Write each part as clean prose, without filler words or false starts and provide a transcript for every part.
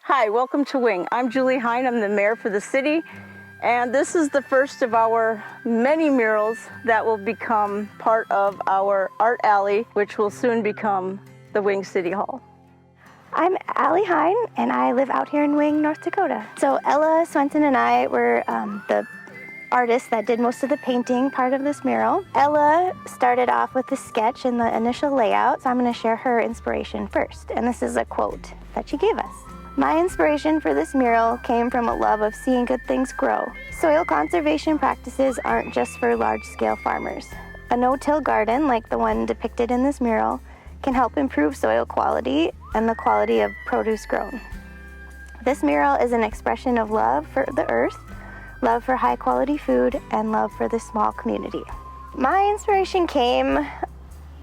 Hi, welcome to Wing. I'm Julie Hine, I'm the mayor for the city, and this is the first of our many murals that will become part of our art alley, which will soon become the Wing City Hall. I'm Allie Hine, and I live out here in Wing, North Dakota. So Ella Swenson and I were the artists that did most of the painting part of this mural. Ella started off with the sketch and the initial layout, so I'm going to share her inspiration first. And this is a quote that she gave us. My inspiration for this mural came from a love of seeing good things grow. Soil conservation practices aren't just for large-scale farmers. A no-till garden, like the one depicted in this mural, can help improve soil quality and the quality of produce grown. This mural is an expression of love for the earth, love for high-quality food, and love for this small community. My inspiration came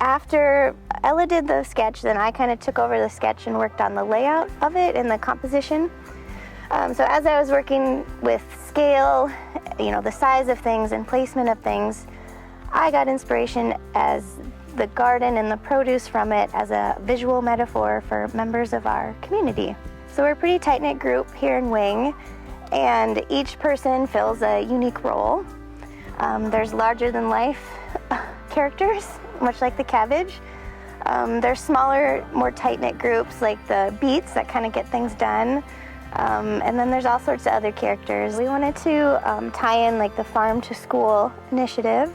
after Ella did the sketch, then I kind of took over the sketch and worked on the layout of it and the composition. So as I was working with scale, the size of things and placement of things, I got inspiration as the garden and the produce from it as a visual metaphor for members of our community. So we're a pretty tight-knit group here in Wing, and each person fills a unique role. There's larger-than-life characters, much like the cabbage. There's smaller, more tight-knit groups like the beets that kind of get things done. And then there's all sorts of other characters. We wanted to tie in like the farm to school initiative.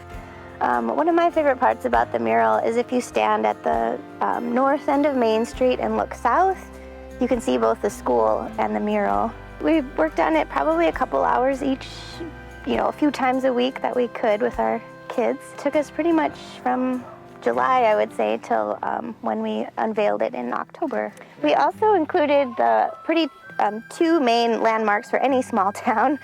One of my favorite parts about the mural is if you stand at the north end of Main Street and look south, you can see both the school and the mural. We worked on it probably a couple hours each, a few times a week that we could with our kids. It took us pretty much from July, I would say, till when we unveiled it in October. We also included the two main landmarks for any small town,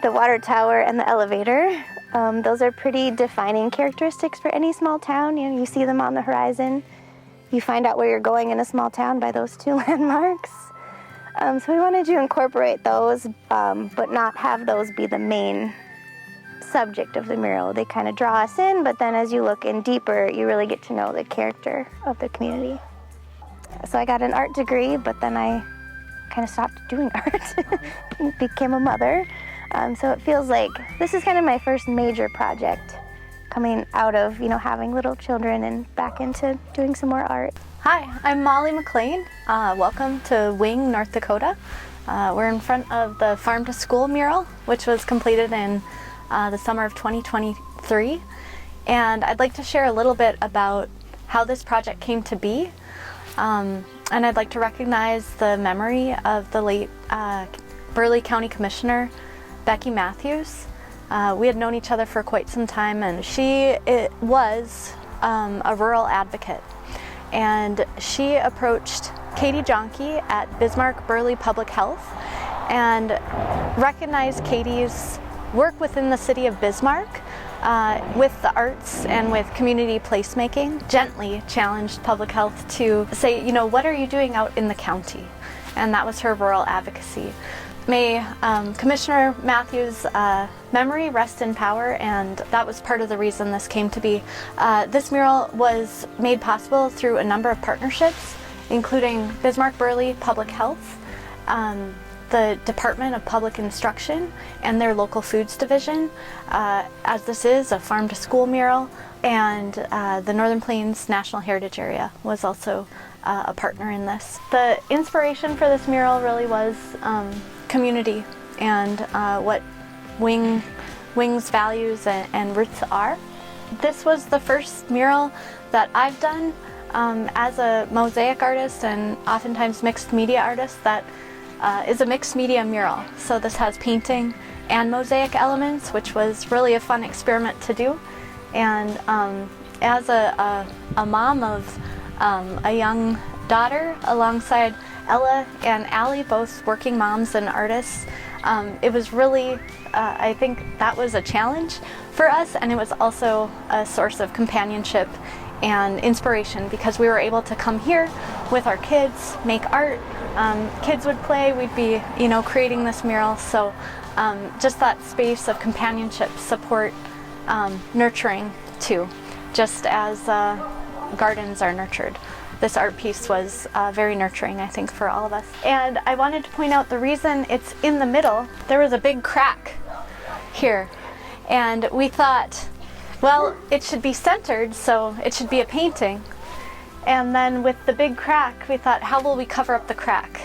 the water tower and the elevator. Those are pretty defining characteristics for any small town. You see them on the horizon. You find out where you're going in a small town by those two landmarks. So we wanted to incorporate those, but not have those be the main subject of the mural. They kind of draw us in, but then as you look in deeper, you really get to know the character of the community. So I got an art degree, but then I kind of stopped doing art and became a mother. So it feels like this is kind of my first major project coming out of, having little children and back into doing some more art. Hi, I'm Molly McLean. Welcome to Wing, North Dakota. We're in front of the Farm to School mural, which was completed in the summer of 2023. And I'd like to share a little bit about how this project came to be. And I'd like to recognize the memory of the late Burleigh County Commissioner, Becky Matthews. We had known each other for quite some time, and she was a rural advocate. And she approached Katie Jonke at Bismarck Burleigh Public Health and recognized Katie's work within the city of Bismarck with the arts and with community placemaking. Gently challenged public health to say, what are you doing out in the county? And that was her rural advocacy. May Commissioner Matthews' memory rest in power, and that was part of the reason this came to be. This mural was made possible through a number of partnerships, including Bismarck Burleigh Public Health, the Department of Public Instruction, and their local foods division, as this is a farm to school mural, and the Northern Plains National Heritage Area was also a partner in this. The inspiration for this mural really was community and what Wing's values and roots are. This was the first mural that I've done as a mosaic artist and oftentimes mixed media artist that is a mixed media mural. So this has painting and mosaic elements, which was really a fun experiment to do. And as a mom of a young daughter alongside Ella and Allie, both working moms and artists, it was really, I think that was a challenge for us, and it was also a source of companionship and inspiration because we were able to come here with our kids, make art. Kids would play, we'd be, creating this mural. So just that space of companionship, support, nurturing too, just as gardens are nurtured. this art piece was very nurturing, I think, for all of us. And I wanted to point out the reason it's in the middle. There was a big crack here, and we thought, well, it should be centered, so it should be a painting. And then with the big crack, we thought, how will we cover up the crack?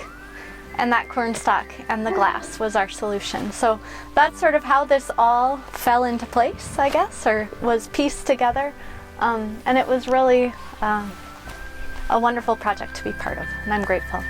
And that cornstalk and the glass was our solution. So that's sort of how this all fell into place, I guess, or was pieced together. And it was really a wonderful project to be part of, and I'm grateful.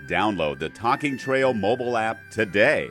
Download the Talking Trail mobile app today.